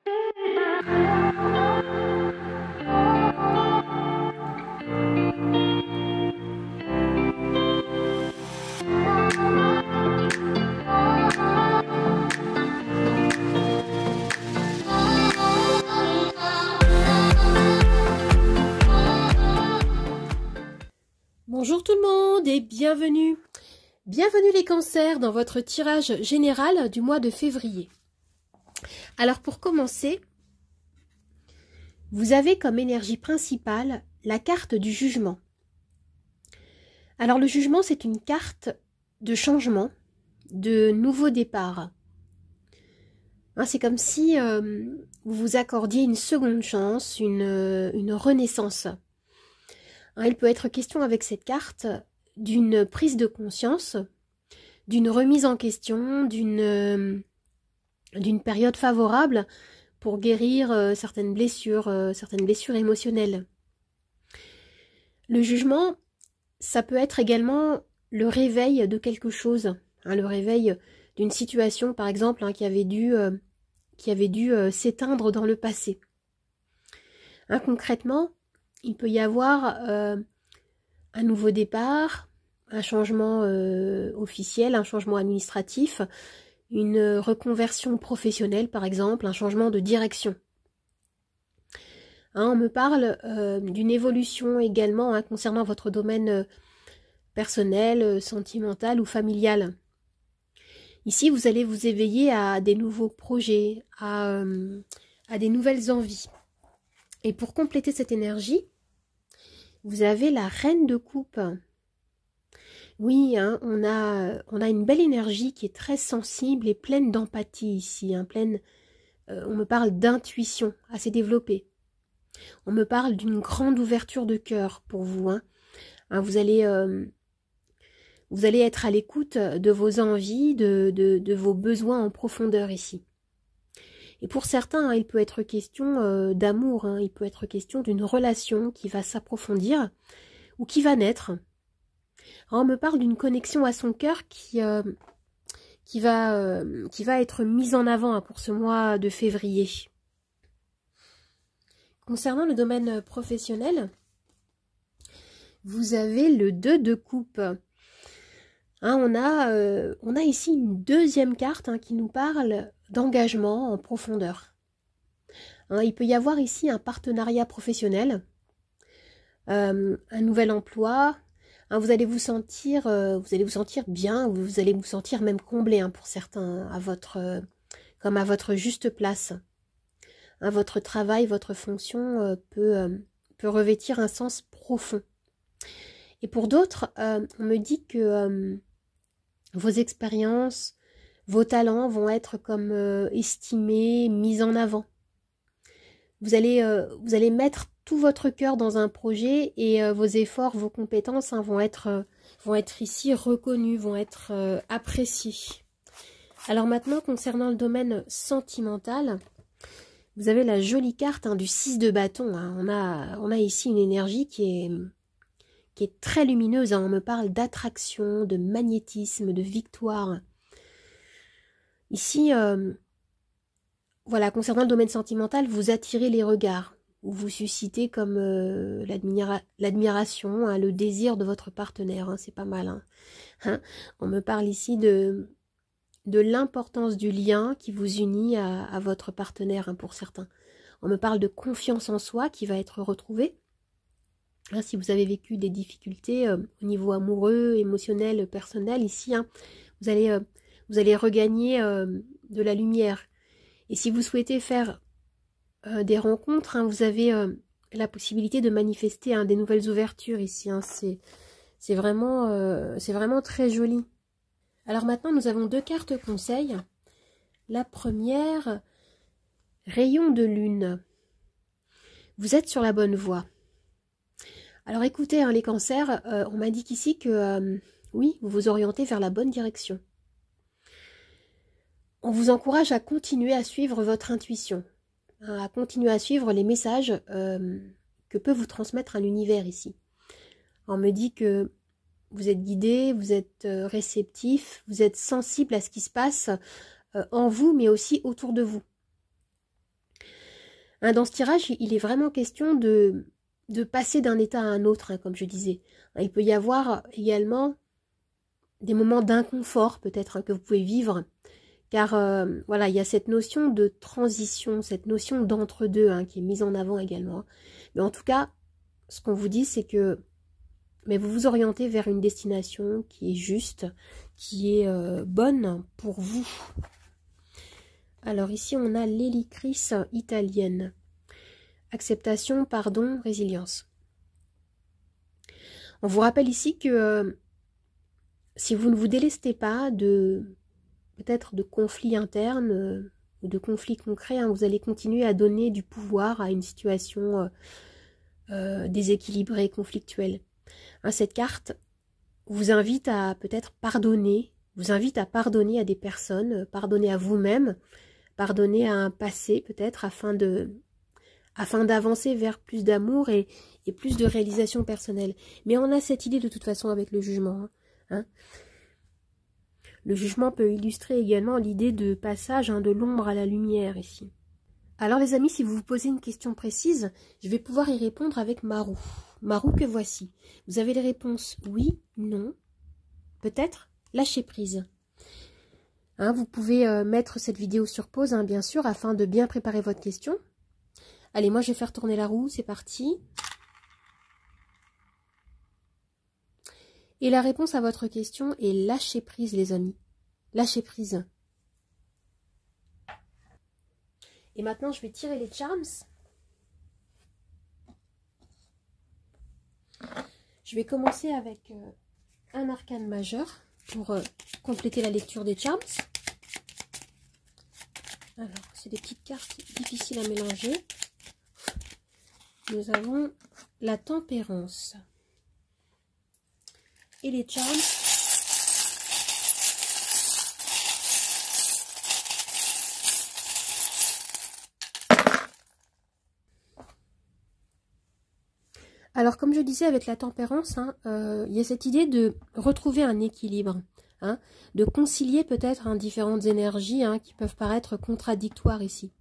Bonjour tout le monde et bienvenue. Bienvenue les cancers dans votre tirage général du mois de février. Alors pour commencer, vous avez comme énergie principale la carte du jugement. Alors le jugement, c'est une carte de changement, de nouveau départ. Hein, c'est comme si vous vous accordiez une seconde chance, une renaissance. Hein, il peut être question avec cette carte d'une prise de conscience, d'une remise en question, d'une période favorable pour guérir certaines blessures émotionnelles. Le jugement, ça peut être également le réveil de quelque chose, hein, le réveil d'une situation par exemple, hein, qui avait dû s'éteindre dans le passé. Hein, concrètement, il peut y avoir un nouveau départ, un changement officiel, un changement administratif, une reconversion professionnelle par exemple, un changement de direction. Hein, on me parle d'une évolution également, hein, concernant votre domaine personnel, sentimental ou familial. Ici, vous allez vous éveiller à des nouveaux projets, à des nouvelles envies. Et pour compléter cette énergie, vous avez la reine de coupe. Oui, hein, on a une belle énergie qui est très sensible et pleine d'empathie ici. Hein, on me parle d'intuition assez développée. On me parle d'une grande ouverture de cœur pour vous. Hein. Hein, vous allez être à l'écoute de vos envies, de vos besoins en profondeur ici. Et pour certains, hein, il peut être question d'amour, hein, il peut être question d'une relation qui va s'approfondir ou qui va naître. On me parle d'une connexion à son cœur qui va être mise en avant, hein, pour ce mois de février. Concernant le domaine professionnel, vous avez le 2 de coupe. Hein, on a ici une deuxième carte, hein, qui nous parle d'engagement en profondeur. Hein, il peut y avoir ici un partenariat professionnel, un nouvel emploi. Hein, vous allez vous sentir bien, vous allez vous sentir même comblé, hein, pour certains, comme à votre juste place. Hein, votre travail, votre fonction peut revêtir un sens profond. Et pour d'autres, on me dit que vos expériences, vos talents vont être comme estimés, mis en avant. Vous allez mettre tout votre cœur dans un projet et vos efforts, vos compétences, hein, vont être ici reconnus, vont être appréciés. Alors maintenant, concernant le domaine sentimental, vous avez la jolie carte, hein, du 6 de bâton. Hein. On a ici une énergie qui est très lumineuse. Hein. On me parle d'attraction, de magnétisme, de victoire. Ici, voilà, concernant le domaine sentimental, vous attirez les regards. Vous suscitez comme l'admiration, hein, le désir de votre partenaire. Hein, c'est pas mal. Hein. Hein, on me parle ici de l'importance du lien qui vous unit à votre partenaire, hein, pour certains. On me parle de confiance en soi qui va être retrouvée. Hein, si vous avez vécu des difficultés au niveau amoureux, émotionnel, personnel, ici, hein, vous allez regagner de la lumière. Et si vous souhaitez faire des rencontres, hein, vous avez la possibilité de manifester, hein, des nouvelles ouvertures ici. Hein, c'est vraiment très joli. Alors maintenant, nous avons deux cartes conseils. La première, rayon de lune. Vous êtes sur la bonne voie. Alors écoutez, hein, les cancers, on m'indique ici que oui, vous vous orientez vers la bonne direction. On vous encourage à continuer à suivre votre intuition, hein, à continuer à suivre les messages que peut vous transmettre un univers ici. On me dit que vous êtes guidé, vous êtes réceptif, vous êtes sensible à ce qui se passe en vous, mais aussi autour de vous. Dans ce tirage, il est vraiment question de passer d'un état à un autre, comme je disais. Il peut y avoir également des moments d'inconfort, peut-être, que vous pouvez vivre. Car, voilà, il y a cette notion de transition, cette notion d'entre-deux, qui est mise en avant également. Mais en tout cas, ce qu'on vous dit, c'est que vous vous orientez vers une destination qui est juste, qui est bonne pour vous. Alors ici, on a l'hélicris italienne. Acceptation, pardon, résilience. On vous rappelle ici que si vous ne vous délestez pas peut-être de conflits internes ou de conflits concrets, vous allez continuer à donner du pouvoir à une situation déséquilibrée, conflictuelle. Cette carte vous invite à peut-être pardonner, vous invite à pardonner à des personnes, pardonner à vous-même, pardonner à un passé peut-être afin d'avancer vers plus d'amour et plus de réalisation personnelle. Mais on a cette idée de toute façon avec le jugement. Le jugement peut illustrer également l'idée de passage de l'ombre à la lumière ici. Alors les amis, si vous vous posez une question précise, je vais pouvoir y répondre avec ma roue. Ma roue que voici. Vous avez les réponses oui, non, peut-être, lâcher prise. Vous pouvez mettre cette vidéo sur pause, bien sûr, afin de bien préparer votre question. Allez, moi je vais faire tourner la roue, c'est parti. Et la réponse à votre question est lâcher prise, les amis. Lâcher prise. Et maintenant, je vais tirer les charms. Je vais commencer avec un arcane majeur pour compléter la lecture des charms. Alors, c'est des petites cartes difficiles à mélanger. Nous avons la tempérance. Et les charms. Alors, comme je disais avec la tempérance, il y a cette idée de retrouver un équilibre, de concilier peut-être différentes énergies qui peuvent paraître contradictoires ici.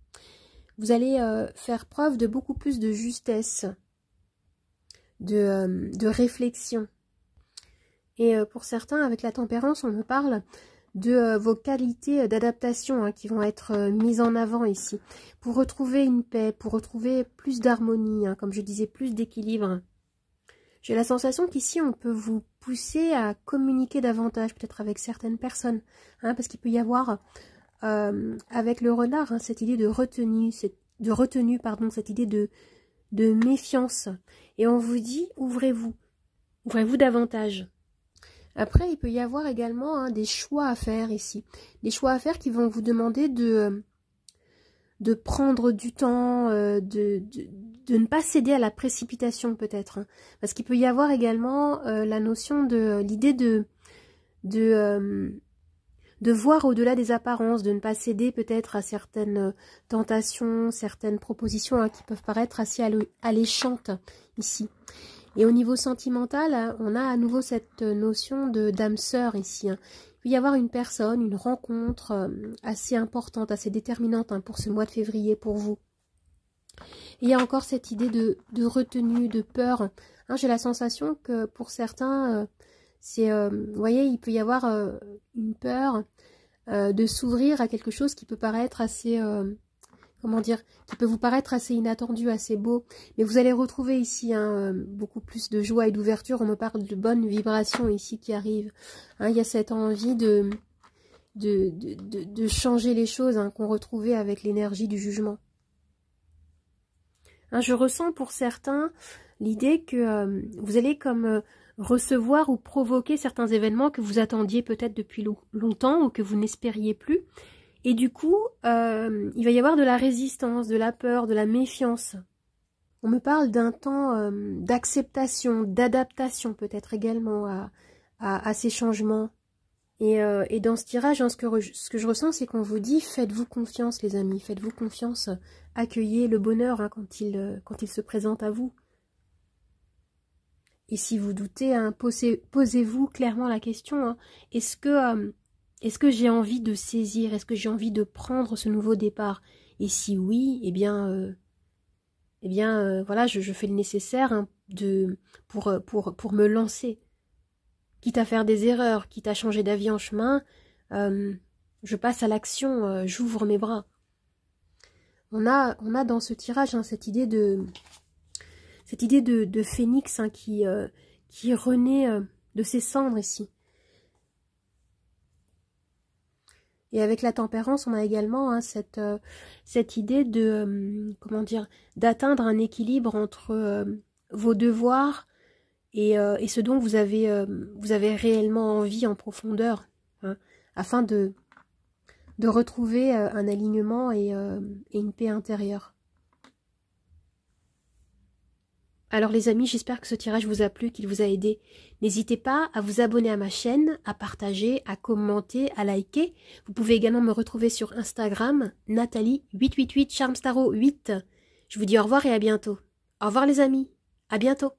Vous allez faire preuve de beaucoup plus de justesse, de réflexion. Et pour certains, avec la tempérance, on me parle de vos qualités d'adaptation qui vont être mises en avant ici. Pour retrouver une paix, pour retrouver plus d'harmonie, comme je disais, plus d'équilibre. J'ai la sensation qu'ici, on peut vous pousser à communiquer davantage, peut-être avec certaines personnes. Parce qu'il peut y avoir, avec le renard, cette idée de retenue, cette idée de méfiance. Et on vous dit, ouvrez-vous davantage. Après, il peut y avoir également des choix à faire ici. Des choix à faire qui vont vous demander de prendre du temps, de ne pas céder à la précipitation peut-être. Parce qu'il peut y avoir également la notion de l'idée de voir au-delà des apparences, de ne pas céder peut-être à certaines tentations, certaines propositions qui peuvent paraître assez alléchantes ici. Et au niveau sentimental, on a à nouveau cette notion d'âme sœur ici. Il peut y avoir une personne, une rencontre assez importante, assez déterminante pour ce mois de février pour vous. Et il y a encore cette idée de retenue, de peur. J'ai la sensation que pour certains, vous voyez, il peut y avoir une peur de s'ouvrir à quelque chose qui peut paraître assez... qui peut vous paraître assez inattendu, assez beau. Mais vous allez retrouver ici beaucoup plus de joie et d'ouverture. On me parle de bonnes vibrations ici qui arrivent. Il y a cette envie de changer les choses qu'on retrouvait avec l'énergie du jugement. Je ressens pour certains l'idée que vous allez comme recevoir ou provoquer certains événements que vous attendiez peut-être depuis longtemps ou que vous n'espériez plus. Et du coup, il va y avoir de la résistance, de la peur, de la méfiance. On me parle d'un temps d'acceptation, d'adaptation peut-être également à ces changements. Et dans ce tirage, ce que je ressens, c'est qu'on vous dit, faites-vous confiance les amis, faites-vous confiance, accueillez le bonheur quand il se présente à vous. Et si vous doutez, posez-vous clairement la question, est-ce que j'ai envie de saisir, est-ce que j'ai envie de prendre ce nouveau départ? Et si oui, eh bien, eh bien, voilà, je fais le nécessaire hein, pour me lancer. Quitte à faire des erreurs, quitte à changer d'avis en chemin, je passe à l'action, j'ouvre mes bras. On a dans ce tirage hein, cette idée de phénix hein, qui renaît de ses cendres ici. Et avec la tempérance, on a également hein, cette idée de comment dire, d'atteindre un équilibre entre vos devoirs et ce dont vous avez réellement envie en profondeur, hein, afin de retrouver un alignement et une paix intérieure. Alors les amis, j'espère que ce tirage vous a plu, qu'il vous a aidé. N'hésitez pas à vous abonner à ma chaîne, à partager, à commenter, à liker. Vous pouvez également me retrouver sur Instagram, Nathalie888 Charmstaro8. Je vous dis au revoir et à bientôt. Au revoir les amis, à bientôt.